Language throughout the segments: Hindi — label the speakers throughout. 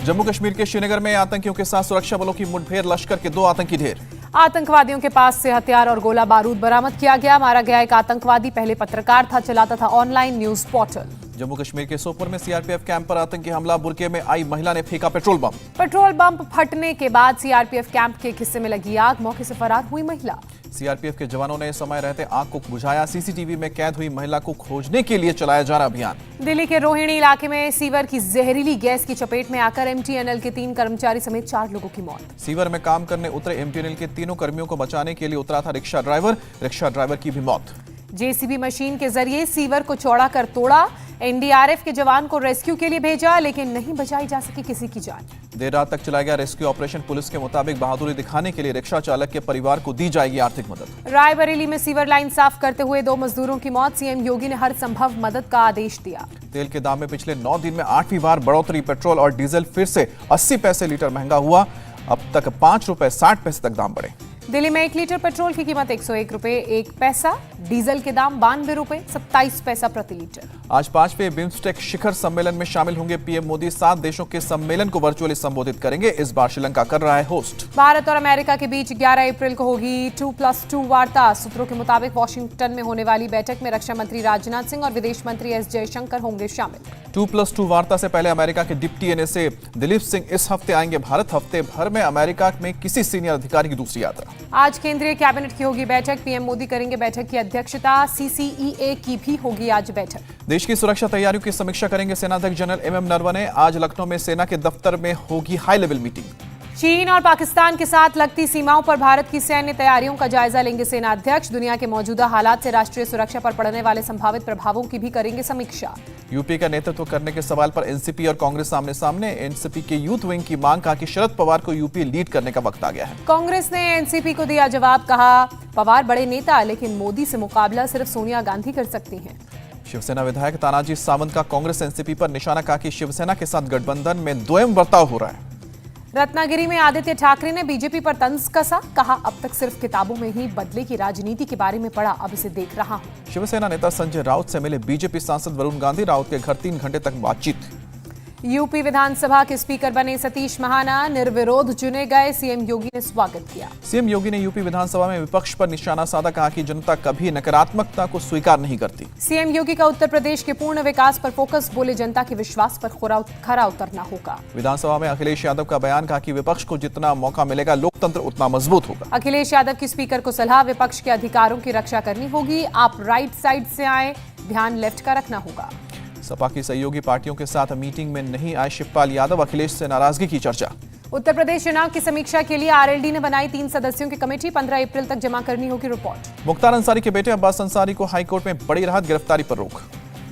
Speaker 1: जम्मू कश्मीर के श्रीनगर में आतंकियों के साथ सुरक्षा बलों की मुठभेड़, लश्कर के 2 आतंकी ढेर।
Speaker 2: आतंकवादियों के पास से हथियार और गोला बारूद बरामद किया गया। मारा गया एक आतंकवादी पहले पत्रकार था, चलाता था online news portal.
Speaker 1: Jammu Kashmir के सोपोर में सीआरपीएफ कैंप पर आतंकी हमला, बुरके में आई महिला ने फेंका पेट्रोल बम।
Speaker 2: पेट्रोल बम फटने के बाद सीआरपीएफ कैंप के एक हिस्से में लगी आग, मौके से फरार हुई महिला।
Speaker 1: सीआरपीएफ के जवानों ने समय रहते आग को बुझाया, सीसीटीवी में कैद हुई महिला को खोजने के लिए चलाया जा रहा अभियान।
Speaker 2: दिल्ली के रोहिणी इलाके में सीवर की जहरीली गैस की चपेट में आकर एमटीएनएल के 3 कर्मचारी समेत 4 लोगों की मौत।
Speaker 1: सीवर में काम करने उतरे एमटीएनएल के 3 कर्मियों को बचाने के लिए उतरा था रिक्शा ड्राइवर की भी मौत।
Speaker 2: जेसीबी मशीन के जरिए सीवर को चौड़ा कर तोड़ा, एनडीआरएफ के जवान को रेस्क्यू के लिए भेजा, लेकिन नहीं बचाई जा सकी किसी की जान।
Speaker 1: देर रात तक चलाया गया रेस्क्यू ऑपरेशन। पुलिस के मुताबिक बहादुरी दिखाने के लिए रिक्शा चालक के परिवार को दी जाएगी आर्थिक मदद।
Speaker 2: रायबरेली में सीवर लाइन साफ करते हुए 2 मजदूरों की मौत, सीएम योगी ने हर संभव मदद का आदेश दिया।
Speaker 1: तेल के दाम में पिछले 9 दिन में 8वीं बार बढ़ोतरी, पेट्रोल और डीजल फिर से 80 पैसे लीटर महंगा हुआ। अब तक 5 रुपए 60 पैसे तक दाम बढ़े।
Speaker 2: दिल्ली में 1 लीटर पेट्रोल की कीमत 101 रुपए 1 पैसा, डीजल के दाम 92 रुपए 27 पैसा प्रति लीटर।
Speaker 1: आज 5वें बिम्स्टेक शिखर सम्मेलन में शामिल होंगे पीएम मोदी। 7 देशों के सम्मेलन को वर्चुअली संबोधित करेंगे। इस बार श्रीलंका कर रहा है होस्ट।
Speaker 2: भारत और अमेरिका के बीच 11 अप्रैल को होगी 2+2 वार्ता। सूत्रों के मुताबिक वॉशिंगटन में होने वाली बैठक में रक्षा मंत्री राजनाथ सिंह और विदेश मंत्री एस जयशंकर होंगे शामिल।
Speaker 1: 2+2 वार्ता से पहले अमेरिका के डिप्टी एनएसए दिलीप सिंह इस हफ्ते आएंगे भारत। हफ्ते भर में अमेरिका में किसी सीनियर अधिकारी की दूसरी यात्रा।
Speaker 2: आज केंद्रीय कैबिनेट की होगी बैठक, पीएम मोदी करेंगे बैठक की अध्यक्षता। सीसीईए की भी होगी आज बैठक।
Speaker 1: देश की सुरक्षा तैयारियों की समीक्षा करेंगे सेनाध्यक्ष जनरल एमएम नरवणे। आज लखनऊ में सेना के दफ्तर में होगी हाई लेवल मीटिंग।
Speaker 2: चीन और पाकिस्तान के साथ लगती सीमाओं पर भारत की सैन्य तैयारियों का जायजा लेंगे सेना अध्यक्ष। दुनिया के मौजूदा हालात से राष्ट्रीय सुरक्षा पर पड़ने वाले संभावित प्रभावों की भी करेंगे समीक्षा।
Speaker 1: यूपी का नेतृत्व करने के सवाल पर एनसीपी और कांग्रेस आमने सामने। एनसीपी के यूथ विंग की मांग, कहा कि शरद पवार को यूपी लीड करने का वक्त आ गया है।
Speaker 2: कांग्रेस ने एनसीपी को दिया जवाब, कहा पवार बड़े नेता, लेकिन मोदी से मुकाबला सिर्फ सोनिया गांधी कर सकती हैं।
Speaker 1: शिवसेना विधायक तानाजी सावंत का कांग्रेस एनसीपी पर निशाना, कहा कि शिवसेना के साथ गठबंधन में द्वयम बर्ताव हो रहा है।
Speaker 2: रत्नागिरी में आदित्य ठाकरे ने बीजेपी पर तंज कसा, कहा अब तक सिर्फ किताबों में ही बदले की राजनीति के बारे में पढ़ा, अब इसे देख रहा हूं।
Speaker 1: शिवसेना नेता संजय राउत से मिले बीजेपी सांसद वरुण गांधी। राउत के घर 3 घंटे तक बातचीत। यूपी विधानसभा के स्पीकर बने सतीश महाना निर्विरोध चुने गए, सीएम योगी ने स्वागत किया। सीएम योगी ने यूपी विधानसभा में विपक्ष पर निशाना साधा, कहा कि जनता कभी नकारात्मकता को स्वीकार नहीं करती। सीएम योगी का उत्तर प्रदेश के पूर्ण विकास पर फोकस, बोले जनता के विश्वास पर खरा उतरना होगा। विधानसभा में अखिलेश यादव का बयान, कहा कि विपक्ष को जितना मौका मिलेगा लोकतंत्र उतना मजबूत होगा। अखिलेश यादव की स्पीकर को सलाह, विपक्ष के अधिकारों की रक्षा करनी होगी, आप राइट साइड से आए, ध्यान लेफ्ट का रखना होगा। सपा की सहयोगी पार्टियों के साथ मीटिंग में नहीं आए शिवपाल यादव, अखिलेश से नाराजगी की चर्चा। उत्तर प्रदेश चुनाव की समीक्षा के लिए आरएलडी ने बनाई 3 सदस्यों की कमेटी, 15 अप्रैल तक जमा करनी होगी रिपोर्ट। मुख्तार अंसारी के बेटे अब्बास अंसारी को हाईकोर्ट में बड़ी राहत, गिरफ्तारी पर रोक।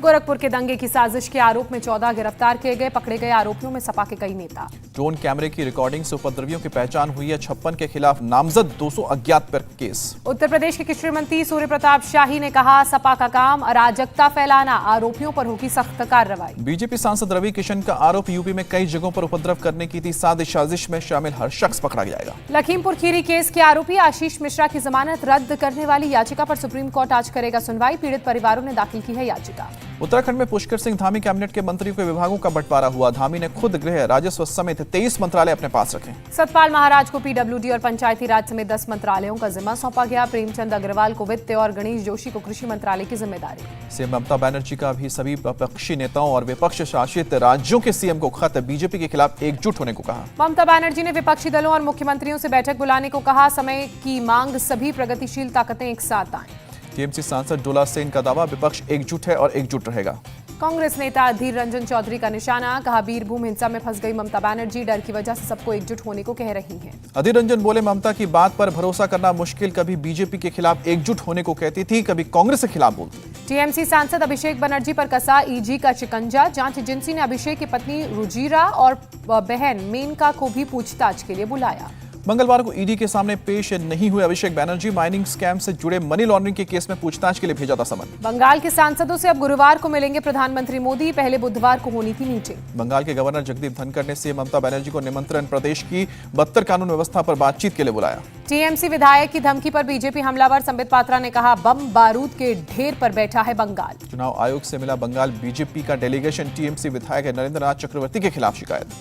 Speaker 1: गोरखपुर के दंगे की साजिश के आरोप में 14 गिरफ्तार किए गए, पकड़े गए आरोपियों में सपा के कई नेता। ड्रोन कैमरे की रिकॉर्डिंग से उपद्रवियों की पहचान हुई है, 56 के खिलाफ नामजद, 200 अज्ञात पर केस। उत्तर प्रदेश के कृषि मंत्री सूर्य प्रताप शाही ने कहा सपा का काम अराजकता फैलाना, आरोपियों पर होगी सख्त कार्रवाई। बीजेपी सांसद रवि किशन का आरोप, यूपी में कई जगहों पर उपद्रव करने की थी साजिश में शामिल हर शख्स पकड़ा जाएगा। लखीमपुर खीरी केस के आरोपी आशीष मिश्रा की जमानत रद्द करने वाली याचिका पर सुप्रीम कोर्ट आज करेगा सुनवाई, पीड़ित परिवारों ने दाखिल की है याचिका। उत्तराखंड में पुष्कर सिंह धामी कैबिनेट के मंत्रियों के विभागों का बंटवारा हुआ। धामी ने खुद गृह, राजस्व समेत 23 मंत्रालय अपने पास रखे। सतपाल महाराज को पीडब्ल्यूडी और पंचायती राज समेत 10 मंत्रालयों का जिम्मा सौंपा गया। प्रेमचंद अग्रवाल को वित्त और गणेश जोशी को कृषि मंत्रालय की जिम्मेदारी। सीएम ममता बनर्जी का भी सभी विपक्षी नेताओं और विपक्ष शासित राज्यों के सीएम को खत, बीजेपी के खिलाफ एकजुट होने को कहा। ममता बनर्जी ने विपक्षी दलों और मुख्यमंत्रियों से बैठक बुलाने को कहा, समय की मांग सभी प्रगतिशील ताकतें एक साथ आएं। टीएमसी सांसद डोला सेन का दावा, विपक्ष एकजुट है और एकजुट रहेगा। कांग्रेस नेता अधीर रंजन चौधरी का निशाना, कहा बीरभूम हिंसा में फंस गई ममता बनर्जी, डर की वजह से सबको एकजुट होने को कह रही हैं। अधीर रंजन बोले ममता की बात पर भरोसा करना मुश्किल, कभी बीजेपी के खिलाफ एकजुट होने को कहती थी, कभी कांग्रेस के खिलाफ बोलती। टीएमसी सांसद अभिषेक बनर्जी पर कसा ईडी का शिकंजा, जांच एजेंसी ने अभिषेक की पत्नी रुजिरा और बहन मेनका को भी पूछताछ के लिए बुलाया। मंगलवार को ईडी के सामने पेश नहीं हुए अभिषेक बनर्जी, माइनिंग स्कैम से जुड़े मनी लॉन्ड्रिंग के केस में पूछताछ के लिए भेजा था समन। बंगाल के सांसदों से अब गुरुवार को मिलेंगे प्रधानमंत्री मोदी, पहले बुधवार को होनी थी मीटिंग। बंगाल के गवर्नर जगदीप धनखड़ ने सीएम ममता बनर्जी को निमंत्रण, प्रदेश की बदतर कानून व्यवस्था पर बातचीत के लिए बुलाया। टीएमसी विधायक की धमकी पर बीजेपी हमलावर संबित पात्रा ने कहा, बम बारूद के ढेर पर बैठा है बंगाल। चुनाव आयोग से मिला बंगाल बीजेपी का डेलीगेशन, टीएमसी विधायक नरेंद्र नाथ चक्रवर्ती के खिलाफ शिकायत।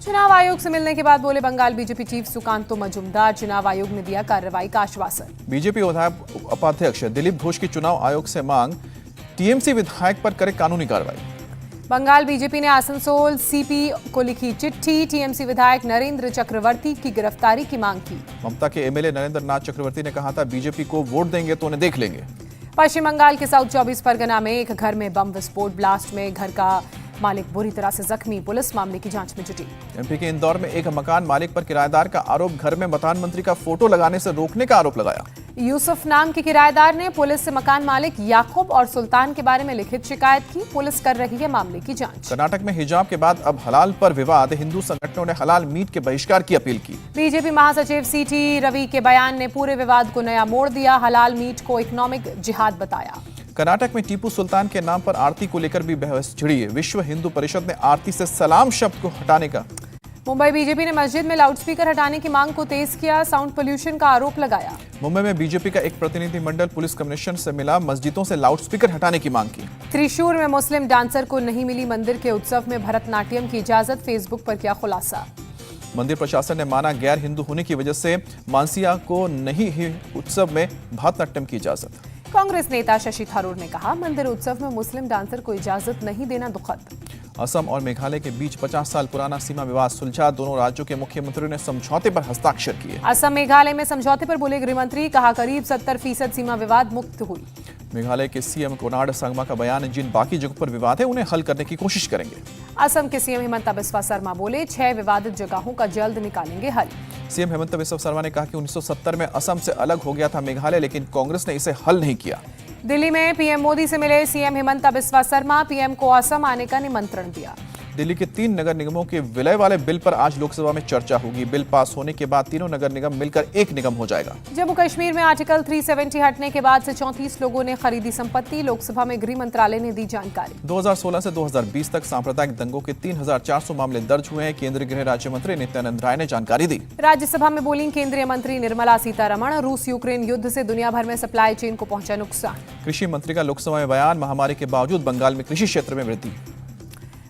Speaker 2: चुनाव आयोग से मिलने के बाद बोले बंगाल बीजेपी चीफ सुकांतो मजूमदार, चुनाव आयोग ने दिया कार्रवाई का आश्वासन।
Speaker 1: बीजेपी विधायक उपाध्यक्ष दिलीप घोष की चुनाव आयोग से मांग, टीएमसी विधायक पर करे कानूनी कार्रवाई।
Speaker 2: बंगाल बीजेपी ने आसनसोल सीपी को लिखी चिट्ठी, टीएमसी विधायक नरेंद्र चक्रवर्ती की गिरफ्तारी की मांग की।
Speaker 1: ममता के एमएलए नरेंद्र नाथ चक्रवर्ती ने कहा था, बीजेपी को वोट देंगे तो उन्हें देख लेंगे।
Speaker 2: पश्चिम बंगाल के साउथ 24 परगना में एक घर में बम विस्फोट, ब्लास्ट में घर का मालिक बुरी तरह से जख्मी, पुलिस मामले की जांच में जुटी।
Speaker 1: एमपी के इंदौर में एक मकान मालिक पर किराएदार का आरोप, घर में प्रधानमंत्री का फोटो लगाने से रोकने का आरोप लगाया।
Speaker 2: यूसुफ नाम के किराएदार ने पुलिस से मकान मालिक याकूब और सुल्तान के बारे में लिखित शिकायत की, पुलिस कर रही है मामले की जांच।
Speaker 1: कर्नाटक में हिजाब के बाद अब हलाल पर विवाद, हिंदू संगठनों ने हलाल मीट के बहिष्कार की अपील की।
Speaker 2: बीजेपी महासचिव सीटी रवि के बयान ने पूरे विवाद को नया मोड़ दिया, हलाल मीट को इकोनॉमिक जिहाद बताया।
Speaker 1: कर्नाटक में टीपू सुल्तान के नाम पर आरती को लेकर भी बहस छिड़ी। विश्व हिंदू परिषद ने आरती से सलाम शब्द को हटाने का।
Speaker 2: मुंबई बीजेपी ने मस्जिद में लाउडस्पीकर हटाने की मांग को तेज किया, साउंड पोल्यूशन का आरोप लगाया।
Speaker 1: मुंबई में बीजेपी का एक प्रतिनिधिमंडल पुलिस कमिश्नर से मिला, मस्जिदों से लाउडस्पीकर हटाने की मांग की।
Speaker 2: त्रिशूर में मुस्लिम डांसर को नहीं मिली मंदिर के उत्सव में भरतनाट्यम की इजाजत, फेसबुक पर किया खुलासा।
Speaker 1: मंदिर प्रशासन ने माना, गैर हिंदू होने की वजह से मानसिया को नहीं ही उत्सव में भरतनाट्यम की इजाजत।
Speaker 2: कांग्रेस नेता शशि थरूर ने कहा, मंदिर उत्सव में मुस्लिम डांसर को इजाजत नहीं देना दुखद।
Speaker 1: असम और मेघालय के बीच 50 साल पुराना सीमा विवाद सुलझा, दोनों राज्यों के मुख्यमंत्रियों ने समझौते पर हस्ताक्षर किए।
Speaker 2: असम मेघालय में समझौते पर बोले गृहमंत्री, कहा करीब 70% सीमा विवाद मुक्त हुई।
Speaker 1: मेघालय के सीएम कोनार्ड संगमा का बयान, जिन बाकी जगहों पर विवाद है उन्हें हल करने की कोशिश करेंगे।
Speaker 2: असम के सीएम हिमंता बिस्वा शर्मा बोले, 6 विवादित जगहों का जल्द निकालेंगे हल।
Speaker 1: सीएम हिमंता बिस्वा शर्मा ने कहा कि 1970 में असम से अलग हो गया था मेघालय, लेकिन कांग्रेस ने इसे हल नहीं किया।
Speaker 2: दिल्ली में पीएम मोदी से मिले सीएम हिमंता बिस्वा शर्मा, पीएम को असम आने का निमंत्रण दिया।
Speaker 1: दिल्ली के 3 नगर निगमों के विलय वाले बिल पर आज लोकसभा में चर्चा होगी। बिल पास होने के बाद तीनों नगर निगम मिलकर एक निगम हो जाएगा।
Speaker 2: जम्मू कश्मीर में आर्टिकल 370 हटने के बाद से 34 लोगों ने खरीदी संपत्ति, लोकसभा में गृह मंत्रालय ने दी जानकारी।
Speaker 1: 2016 से 2020 तक सांप्रदायिक दंगों के 3400 मामले दर्ज हुए हैं, केंद्रीय गृह राज्य मंत्री नित्यानंद राय ने जानकारी दी।
Speaker 2: राज्यसभा में बोली केंद्रीय मंत्री निर्मला सीतारमण, रूस यूक्रेन युद्ध से दुनिया भर में सप्लाई चेन को पहुंचा नुकसान।
Speaker 1: कृषि मंत्री का लोकसभा में बयान, महामारी के बावजूद बंगाल में कृषि क्षेत्र में वृद्धि।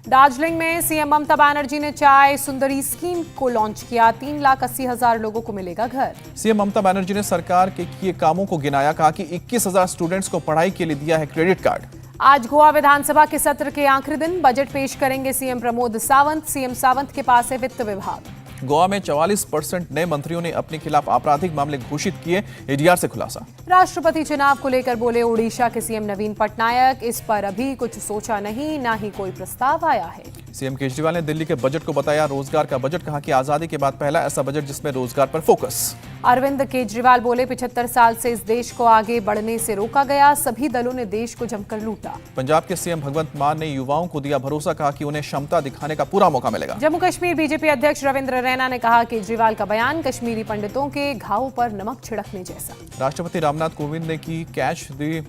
Speaker 2: दार्जिलिंग में सीएम ममता बनर्जी ने चाय सुंदरी स्कीम को लॉन्च किया, 3,80,000 लोगों को मिलेगा घर।
Speaker 1: सीएम ममता बनर्जी ने सरकार के किए कामों को गिनाया, कहा कि 21,000 स्टूडेंट्स को पढ़ाई के लिए दिया है क्रेडिट कार्ड।
Speaker 2: आज गोवा विधानसभा के सत्र के आखिरी दिन बजट पेश करेंगे सीएम प्रमोद सावंत, सीएम सावंत के पास है वित्त विभाग।
Speaker 1: गोवा में 44% नए मंत्रियों ने अपने खिलाफ आपराधिक मामले घोषित किए, एडीआर से खुलासा।
Speaker 2: राष्ट्रपति चुनाव को लेकर बोले ओडिशा के सीएम नवीन पटनायक, इस पर अभी कुछ सोचा नहीं, ना ही कोई प्रस्ताव आया है।
Speaker 1: सीएम केजरीवाल ने दिल्ली के बजट को बताया रोजगार का बजट, कहा कि आजादी के बाद पहला ऐसा बजट जिसमें रोजगार पर फोकस।
Speaker 2: अरविंद केजरीवाल बोले 75 साल से इस देश को आगे बढ़ने से रोका गया, सभी दलों ने देश को जमकर लूटा।
Speaker 1: पंजाब के सीएम भगवंत मान ने युवाओं को दिया भरोसा, कहा कि उन्हें क्षमता दिखाने का पूरा मौका मिलेगा।
Speaker 2: जम्मू कश्मीर बीजेपी अध्यक्ष रविंद्र रैना ने कहा केजरीवाल का बयान कश्मीरी पंडितों के घावों पर नमक छिड़कने जैसा।
Speaker 1: राष्ट्रपति रामनाथ कोविंद ने की कैच द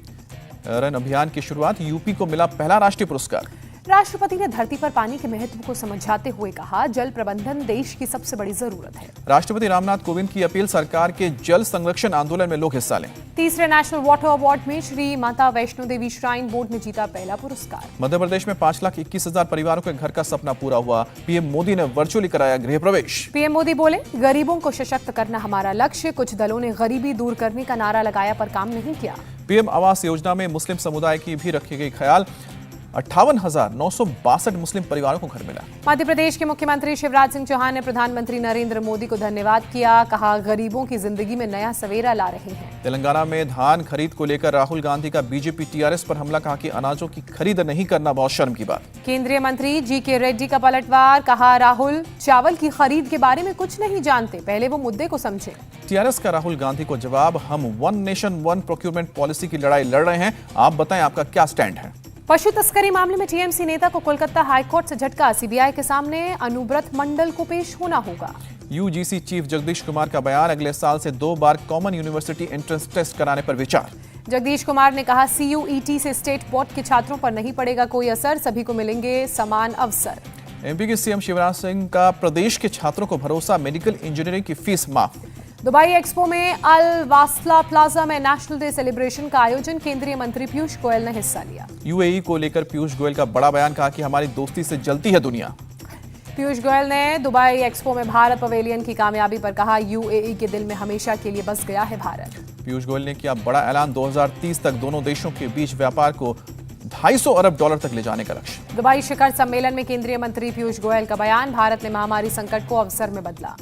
Speaker 1: रन अभियान की शुरुआत, यूपी को मिला पहला राष्ट्रीय पुरस्कार।
Speaker 2: राष्ट्रपति ने धरती पर पानी के महत्व को समझाते हुए कहा जल प्रबंधन देश की सबसे बड़ी जरूरत है।
Speaker 1: राष्ट्रपति रामनाथ कोविंद की अपील, सरकार के जल संरक्षण आंदोलन में लोग हिस्सा लें।
Speaker 2: तीसरे नेशनल वाटर अवार्ड में श्री माता वैष्णो देवी श्राइन बोर्ड ने जीता पहला पुरस्कार।
Speaker 1: मध्य प्रदेश में 5,21,000 परिवारों के घर का सपना पूरा हुआ, पीएम मोदी ने वर्चुअली कराया गृह प्रवेश।
Speaker 2: पीएम मोदी बोले गरीबों को सशक्त करना हमारा लक्ष्य, कुछ दलों ने गरीबी दूर करने का नारा लगाया पर काम नहीं किया।
Speaker 1: पीएम आवास योजना में मुस्लिम समुदाय की भी रखी गई ख्याल, 58,962 मुस्लिम परिवारों को घर मिला।
Speaker 2: मध्य प्रदेश के मुख्यमंत्री शिवराज सिंह चौहान ने प्रधानमंत्री नरेंद्र मोदी को धन्यवाद किया, कहा गरीबों की जिंदगी में नया सवेरा ला रहे हैं।
Speaker 1: तेलंगाना में धान खरीद को लेकर राहुल गांधी का बीजेपी टीआरएस पर हमला, कहा कि अनाजों की खरीद नहीं करना बहुत शर्म की बात।
Speaker 2: केंद्रीय मंत्री जीके रेड्डी का पलटवार, कहा राहुल चावल की खरीद के बारे में कुछ नहीं जानते, पहले वो मुद्दे को समझे।
Speaker 1: टीआरएस का राहुल गांधी को जवाब, हम one nation one procurement policy की लड़ाई लड़ रहे हैं, आप बताएं आपका क्या स्टैंड है।
Speaker 2: पशु तस्करी मामले में टीएमसी नेता को कोलकाता हाईकोर्ट से झटका, सीबीआई के सामने अनुव्रत मंडल को पेश होना होगा।
Speaker 1: यूजीसी चीफ जगदीश कुमार का बयान, अगले साल से 2 बार कॉमन यूनिवर्सिटी एंट्रेंस टेस्ट कराने पर विचार।
Speaker 2: जगदीश कुमार ने कहा सीयूईटी से स्टेट बोर्ड के छात्रों पर नहीं पड़ेगा कोई असर, सभी को मिलेंगे समान अवसर।
Speaker 1: एमपी के सीएम शिवराज सिंह का प्रदेश के छात्रों को भरोसा, मेडिकल इंजीनियरिंग की फीस माफ।
Speaker 2: दुबई एक्सपो में अल वासला प्लाजा में नेशनल डे सेलिब्रेशन का आयोजन, केंद्रीय मंत्री पीयूष गोयल ने हिस्सा लिया।
Speaker 1: यूएई को लेकर पीयूष गोयल का बड़ा बयान, कहा कि हमारी दोस्ती से जलती है दुनिया।
Speaker 2: पीयूष गोयल ने दुबई एक्सपो में भारत पवेलियन की कामयाबी पर कहा, यूएई के दिल में हमेशा के लिए बस गया है भारत।
Speaker 1: पीयूष गोयल ने किया बड़ा ऐलान, 2030 तक दोनों देशों के बीच व्यापार को $250 अरब तक ले जाने का लक्ष्य।
Speaker 2: दुबई शिखर सम्मेलन में केंद्रीय मंत्री पीयूष गोयल का बयान, भारत ने महामारी संकट को अवसर में बदला।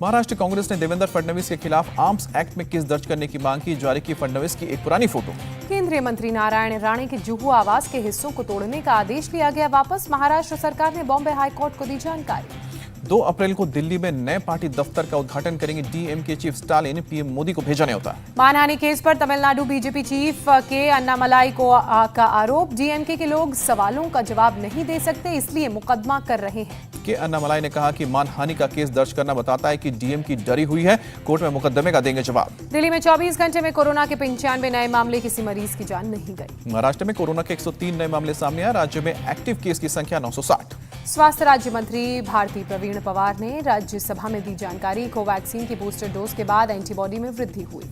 Speaker 1: महाराष्ट्र कांग्रेस ने देवेंद्र फडणवीस के खिलाफ आर्म्स एक्ट में केस दर्ज करने की मांग की, जारी की फडणवीस की एक पुरानी फोटो।
Speaker 2: केंद्रीय मंत्री नारायण राणे के जुहू आवास के हिस्सों को तोड़ने का आदेश लिया गया वापस, महाराष्ट्र सरकार ने बॉम्बे हाई कोर्ट को दी जानकारी।
Speaker 1: 2 अप्रैल को दिल्ली में नए पार्टी दफ्तर का उद्घाटन करेंगे DMK chief Stalin, PM Modi को भेजा न्योता।
Speaker 2: मानहानि केस पर तमिलनाडु बीजेपी चीफ के अन्नामलाई का आरोप, डीएमके के लोग सवालों का जवाब नहीं दे सकते इसलिए मुकदमा कर रहे हैं।
Speaker 1: के अन्नामलाई ने कहा कि मानहानि का केस दर्ज करना बताता है कि डीएम की डरी हुई है, कोर्ट में मुकदमे का देंगे जवाब।
Speaker 2: दिल्ली में 24 घंटे में कोरोना के 95 नए मामले, किसी मरीज की जान नहीं गई।
Speaker 1: महाराष्ट्र में कोरोना के 103 नए मामले सामने आए, राज्य में एक्टिव केस की संख्या 960।
Speaker 2: स्वास्थ्य राज्य मंत्री भारती प्रवीण पवार ने राज्यसभा में दी जानकारी, कोवैक्सीन की बूस्टर डोज के बाद एंटीबॉडी में वृद्धि हुई।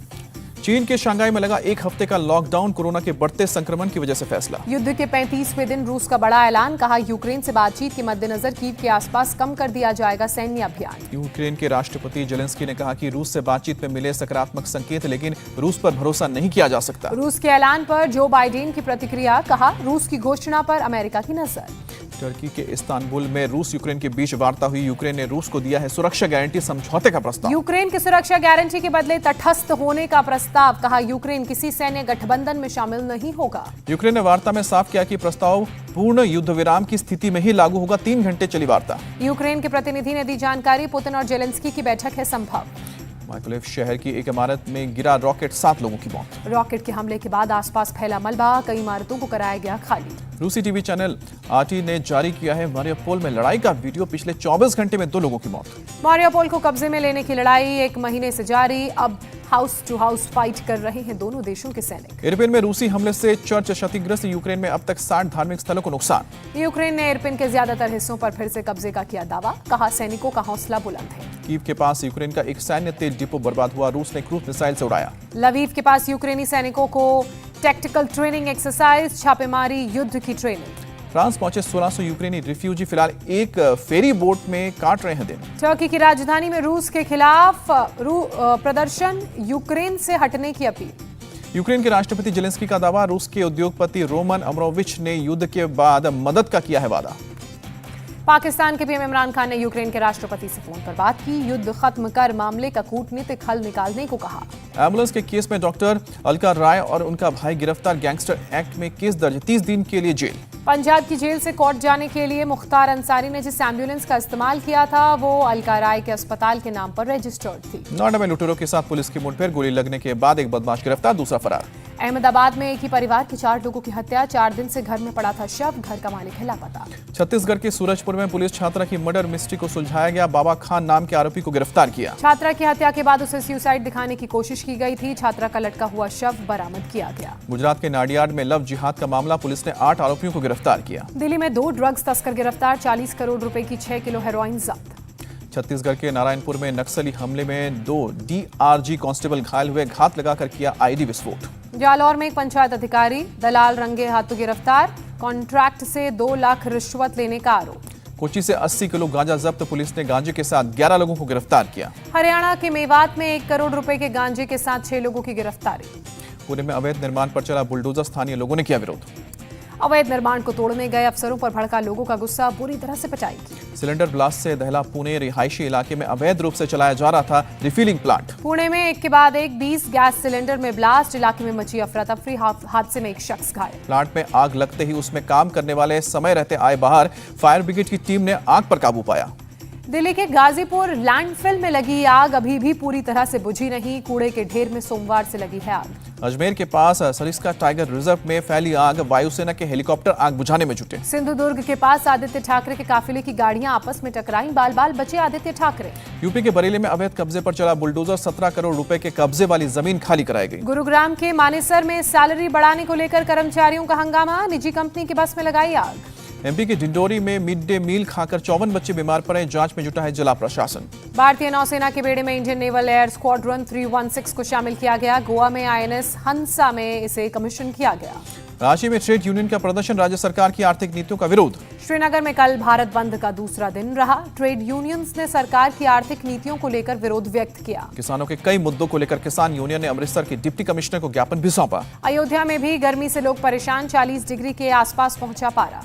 Speaker 1: चीन के शंघाई में लगा 1 हफ्ते का लॉकडाउन, कोरोना के बढ़ते संक्रमण की वजह से फैसला।
Speaker 2: युद्ध के 35वें दिन रूस का बड़ा ऐलान, कहा यूक्रेन से बातचीत के मद्देनजर कीव के आसपास कम कर दिया जाएगा सैन्य अभियान।
Speaker 1: यूक्रेन के राष्ट्रपति जेलेंस्की ने कहा कि रूस से बातचीत में मिले सकारात्मक संकेत, लेकिन रूस पर भरोसा नहीं किया जा सकता।
Speaker 2: रूस के ऐलान पर जो बाइडेन की प्रतिक्रिया, कहा रूस की घोषणा पर अमेरिका की नजर।
Speaker 1: टर्की के इस्तांबुल में रूस यूक्रेन के बीच वार्ता हुई, यूक्रेन ने रूस को दिया है सुरक्षा गारंटी समझौते का प्रस्ताव।
Speaker 2: यूक्रेन की सुरक्षा गारंटी के बदले तटस्थ होने का प्रस्ताव, कहा यूक्रेन किसी सैन्य गठबंधन में शामिल नहीं होगा।
Speaker 1: यूक्रेन ने वार्ता में साफ किया कि प्रस्ताव पूर्ण युद्ध विराम की स्थिति में ही लागू होगा, 3 घंटे चली वार्ता।
Speaker 2: यूक्रेन के प्रतिनिधि ने दी जानकारी, पुतिन और जेलेंस्की की बैठक है संभव।
Speaker 1: माइकोलेव शहर की एक इमारत में गिरा रॉकेट, 7 लोगों की मौत।
Speaker 2: रॉकेट के हमले के बाद आसपास फैला मलबा, कई इमारतों को कराया गया खाली।
Speaker 1: रूसी टीवी चैनल आरटी ने जारी किया है मारियोपोल में लड़ाई का वीडियो, पिछले 24 घंटे में 2 लोगों की मौत।
Speaker 2: मारियोपोल को कब्जे में लेने की लड़ाई 1 महीने से जारी, अब हाउस टू हाउस फाइट कर रहे हैं दोनों देशों के सैनिक।
Speaker 1: इरपिन में रूसी हमले से चर्च क्षतिग्रस्त, यूक्रेन में अब तक 60 धार्मिक स्थलों को नुकसान।
Speaker 2: यूक्रेन ने इरपिन के ज्यादातर हिस्सों पर फिर से कब्जे का किया दावा, कहा सैनिकों का हौसला बुलंद है।
Speaker 1: कीव के पास यूक्रेन का एक सैन्य तेल डिपो बर्बाद हुआ, रूस ने क्रूज मिसाइल से उड़ाया।
Speaker 2: लवीव के पास यूक्रेनी सैनिकों को टैक्टिकल ट्रेनिंग एक्सरसाइज, छापेमारी, युद्ध की ट्रेनिंग।
Speaker 1: फ्रांस पहुंचे 1600 यूक्रेनी रिफ्यूजी, फिलहाल एक फेरी बोट में काट रहे हैं दिन।
Speaker 2: टर्की की राजधानी में रूस के खिलाफ प्रदर्शन, यूक्रेन से हटने की अपील।
Speaker 1: यूक्रेन के राष्ट्रपति जेलेंस्की का दावा, रूस के उद्योगपति रोमन अब्रामोविच ने युद्ध के बाद मदद का किया है वादा।
Speaker 2: पाकिस्तान के पीएम इमरान खान ने यूक्रेन के राष्ट्रपति से फोन पर बात की, युद्ध खत्म कर मामले का कूटनीतिक हल निकालने को कहा।
Speaker 1: एम्बुलेंस के केस में डॉक्टर अलका राय और उनका भाई गिरफ्तार, गैंगस्टर एक्ट में केस दर्ज, 30 दिन के लिए जेल।
Speaker 2: पंजाब की जेल से कोर्ट जाने के लिए मुख्तार अंसारी ने जिस एम्बुलेंस का इस्तेमाल किया था वो अलका राय के अस्पताल के नाम पर रजिस्टर्ड थी।
Speaker 1: नोएडा में लुटेरों के साथ पुलिस की मुठभेड़, गोली लगने के बाद एक बदमाश गिरफ्तार, दूसरा फरार।
Speaker 2: अहमदाबाद में एक ही परिवार के 4 लोगों की हत्या, 4 दिन से घर में पड़ा था शव, घर का मालिक है लापता।
Speaker 1: छत्तीसगढ़ के सूरजपुर में पुलिस छात्रा की मर्डर मिस्ट्री को सुलझाया गया, बाबा खान नाम के आरोपी को गिरफ्तार किया।
Speaker 2: छात्रा की हत्या के बाद उसे सुसाइड दिखाने की कोशिश की गई थी, छात्रा का लटका हुआ शव बरामद किया गया।
Speaker 1: गुजरात के नाडियाड में लव जिहाद का मामला, पुलिस ने 8 आरोपियों को गिरफ्तार किया।
Speaker 2: दिल्ली में 2 ड्रग्स तस्कर गिरफ्तार, 40 करोड़ रुपए की 6 किलो हेरोइन जब्त।
Speaker 1: छत्तीसगढ़ के नारायणपुर में नक्सली हमले में 2 डीआरजी कांस्टेबल घायल हुए, घात लगाकर किया आईडी विस्फोट।
Speaker 2: जालौर में एक पंचायत अधिकारी दलाल रंगे हाथों गिरफ्तार, कॉन्ट्रैक्ट से 2 लाख रिश्वत लेने का आरोप।
Speaker 1: कोची से 80 किलो गांजा जब्त, पुलिस ने गांजे के साथ 11 लोगों को गिरफ्तार किया।
Speaker 2: हरियाणा के मेवात में 1 करोड़ रुपए के गांजे के साथ 6 लोगों की गिरफ्तारी।
Speaker 1: पुणे में अवैध निर्माण पर चला बुलडोजर, स्थानीय लोगों ने किया विरोध।
Speaker 2: अवैध निर्माण को तोड़ने गए अफसरों पर भड़का लोगों का गुस्सा, बुरी तरह से पिटाई की।
Speaker 1: सिलेंडर ब्लास्ट से दहला पुणे रिहायशी इलाके में अवैध रूप से चलाया जा रहा था रिफिलिंग प्लांट।
Speaker 2: पुणे में एक के बाद एक 20 गैस सिलेंडर में ब्लास्ट, इलाके में मची अफरा तफरी, हादसे में एक शख्स घायल।
Speaker 1: प्लांट में आग लगते ही उसमें काम करने वाले समय रहते आए बाहर, फायर ब्रिगेड की टीम ने आग पर काबू पाया।
Speaker 2: दिल्ली के गाजीपुर लैंडफिल में लगी आग अभी भी पूरी तरह से बुझी नहीं, कूड़े के ढेर में सोमवार से लगी है आग।
Speaker 1: अजमेर के पास सरिस्का टाइगर रिजर्व में फैली आग, वायुसेना के हेलीकॉप्टर आग बुझाने में जुटे।
Speaker 2: सिंधुदुर्ग के पास आदित्य ठाकरे के काफिले की गाड़ियां आपस में टकराईं, बाल बाल बचे आदित्य ठाकरे।
Speaker 1: यूपी के बरेली में अवैध कब्जे पर चला बुलडोजर, 17 करोड़ रुपए के कब्जे वाली जमीन खाली कराई गई।
Speaker 2: गुरुग्राम के मानेसर में सैलरी बढ़ाने को लेकर कर्मचारियों का हंगामा, निजी कंपनी की बस में लगाई आग।
Speaker 1: एमपी के डिंडोरी में मिड डे मील खाकर 54 बच्चे बीमार पड़े, जांच में जुटा है जिला प्रशासन।
Speaker 2: भारतीय नौसेना के बेड़े में इंडियन नेवल एयर स्क्वाड्रन 316 को शामिल किया गया, गोवा में आईएनएस हंसा में इसे कमीशन किया गया।
Speaker 1: रांची में ट्रेड यूनियन का प्रदर्शन, राज्य सरकार की आर्थिक नीतियों का विरोध।
Speaker 2: श्रीनगर में कल भारत बंद का दूसरा दिन रहा। ट्रेड यूनियंस ने सरकार की आर्थिक नीतियों को लेकर विरोध व्यक्त किया।
Speaker 1: किसानों के कई मुद्दों को लेकर किसान यूनियन ने अमृतसर के डिप्टी कमिश्नर को ज्ञापन भी सौंपा।
Speaker 2: अयोध्या में भी गर्मी से लोग परेशान, 40 डिग्री के आसपास पहुंचा पारा।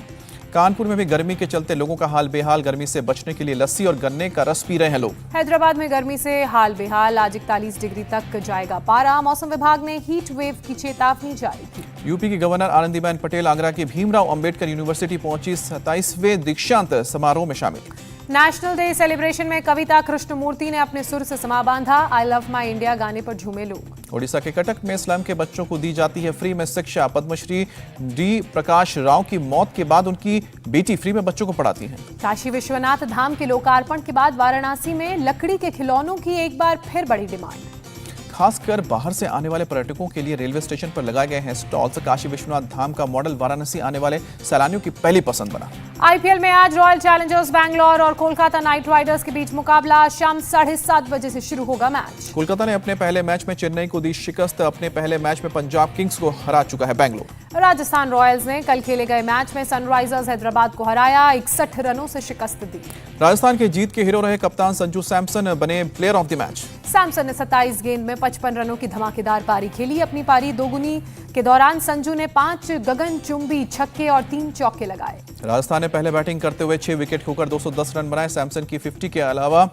Speaker 1: कानपुर में भी गर्मी के चलते लोगों का हाल बेहाल, गर्मी से बचने के लिए लस्सी और गन्ने का रस पी रहे हैं लोग।
Speaker 2: हैदराबाद में गर्मी से हाल बेहाल, आज 41 डिग्री तक जाएगा पारा। मौसम विभाग ने हीट वेव की चेतावनी जारी की।
Speaker 1: यूपी की गवर्नर आनंदीबेन पटेल आगरा की भीमराव अंबेडकर यूनिवर्सिटी पहुंची, 27वें दीक्षांत समारोह में शामिल।
Speaker 2: नेशनल डे सेलिब्रेशन में कविता कृष्णमूर्ति ने अपने सुर से समा बांधा। आई लव माई इंडिया गाने पर झूमे लोग।
Speaker 1: ओडिशा के कटक में स्लम के बच्चों को दी जाती है फ्री में शिक्षा। पद्मश्री डी प्रकाश राव की मौत के बाद उनकी बेटी फ्री में बच्चों को पढ़ाती हैं।
Speaker 2: काशी विश्वनाथ धाम के लोकार्पण के बाद वाराणसी में लकड़ी के खिलौनों की एक बार फिर बड़ी डिमांड।
Speaker 1: खासकर बाहर से आने वाले पर्यटकों के लिए रेलवे स्टेशन पर लगाए गए हैं स्टॉल्स। काशी विश्वनाथ धाम का मॉडल वाराणसी आने वाले सैलानियों की पहली पसंद बना।
Speaker 2: आईपीएल में आज रॉयल चैलेंजर्स बैंगलोर और कोलकाता नाइट राइडर्स के बीच मुकाबला। शाम 7:30 बजे से शुरू होगा मैच।
Speaker 1: कोलकाता ने अपने पहले मैच में चेन्नई को दी शिकस्त। अपने पहले मैच में पंजाब किंग्स को हरा चुका है बैंगलोर।
Speaker 2: राजस्थान रॉयल्स ने कल खेले गए मैच में सनराइजर्स हैदराबाद को हराया, 61 रनों से शिकस्त दी।
Speaker 1: राजस्थान के जीत के हीरो रहे कप्तान संजू सैमसन बने player of the match.
Speaker 2: Samson ने 27 गेंद में 55 रनों की धमाकेदार पारी खेली। अपनी पारी दोगुनी के दौरान संजू ने 5 गगनचुंबी छक्के और 3 चौके लगाए।
Speaker 1: राजस्थान ने पहले बैटिंग करते हुए 6 विकेट खोकर 210 रन बनाए। सैमसन की 50 के अलावा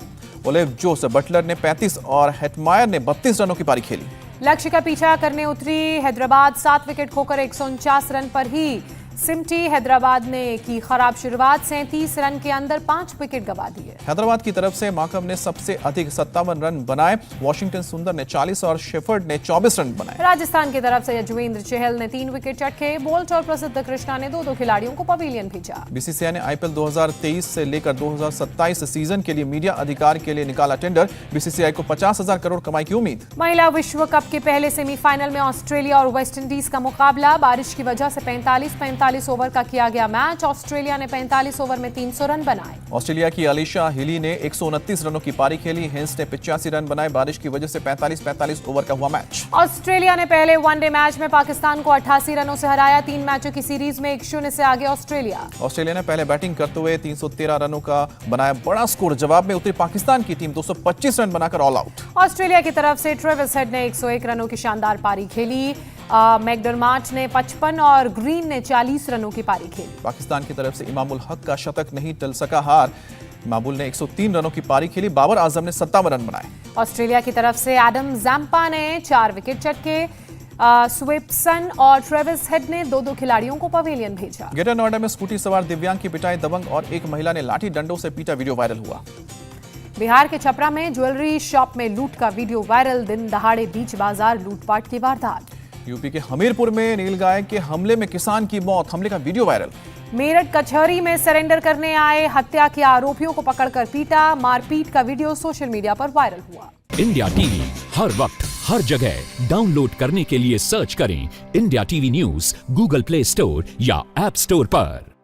Speaker 1: ओलिव जोस बटलर ने 35 और हेटमायर ने 32 रनों की पारी खेली।
Speaker 2: लक्ष्य का पीछा करने उतरी हैदराबाद, 7 विकेट खोकर 149 रन पर ही सिमटी। हैदराबाद ने की खराब शुरुआत, 37 रन के अंदर 5 विकेट गंवा दिए।
Speaker 1: हैदराबाद की तरफ से माकम ने सबसे अधिक 57 रन बनाए। वॉशिंगटन सुंदर ने 40 और शेफर्ड ने 24 रन बनाए।
Speaker 2: राजस्थान की तरफ से यजुवेंद्र चहल ने 3 विकेट चटके। बोल्ट और प्रसिद्ध कृष्णा ने 2-2 खिलाड़ियों को पवेलियन भेजा।
Speaker 1: बीसीसीआई ने आईपीएल 2023 से लेकर 2027 सीजन के लिए मीडिया अधिकार के लिए निकाला टेंडर। बीसीसीआई को 50,000 करोड़ कमाई की उम्मीद।
Speaker 2: महिला विश्व कप के पहले सेमीफाइनल में ऑस्ट्रेलिया और वेस्टइंडीज का मुकाबला। बारिश की वजह से 45 ओवर का किया गया मैच। ऑस्ट्रेलिया ने 45 ओवर में 300 रन बनाए।
Speaker 1: ऑस्ट्रेलिया की अलीशा हिली ने 129 रनों की पारी खेली। हिंस ने 85 रन बनाए। बारिश की वजह से 45 ओवर का हुआ मैच।
Speaker 2: ऑस्ट्रेलिया ने पहले वनडे मैच में पाकिस्तान को 88 रनों से हराया। 3 मैचों की सीरीज में 1-0 से आगे ऑस्ट्रेलिया।
Speaker 1: ऑस्ट्रेलिया ने पहले बैटिंग करते हुए 313 रनों का बनाया बड़ा स्कोर। जवाब में उतरी पाकिस्तान की टीम 225 रन बनाकर ऑल आउट।
Speaker 2: ऑस्ट्रेलिया की तरफ से ट्रेविस हेड ने 101 रनों की शानदार पारी खेली। मैकडरमाट ने 55 और ग्रीन ने 40 रनों की पारी खेली।
Speaker 1: पाकिस्तान की तरफ से इमामुल हक का शतक नहीं टल सका हार। इमामुल ने 103 रनों की पारी खेली। बाबर आजम ने 57 रन बनाए।
Speaker 2: ऑस्ट्रेलिया की तरफ से एडम जैम्पा ने 4 विकेट चटके। स्वेप्सन और ट्रेविस हेड ने 2-2 खिलाड़ियों को पवेलियन भेजा।
Speaker 1: ग्रेटर नोएडा में स्कूटी सवार दिव्यांग की पिटाई, दबंग और एक महिला ने लाठी डंडों से पीटा, वीडियो वायरल हुआ।
Speaker 2: बिहार के छपरा में ज्वेलरी शॉप में लूट का वीडियो वायरल। दिन दहाड़े बीच बाजार लूटपाट की वारदात।
Speaker 1: यूपी के हमीरपुर में नीलगाय के हमले में किसान की मौत, हमले का वीडियो वायरल।
Speaker 2: मेरठ कचहरी में सरेंडर करने आए हत्या के आरोपियों को पकड़कर पीटा। मारपीट का वीडियो सोशल मीडिया पर वायरल हुआ।
Speaker 3: इंडिया टीवी हर वक्त हर जगह डाउनलोड करने के लिए सर्च करें India TV news Google play store या ऐप स्टोर पर।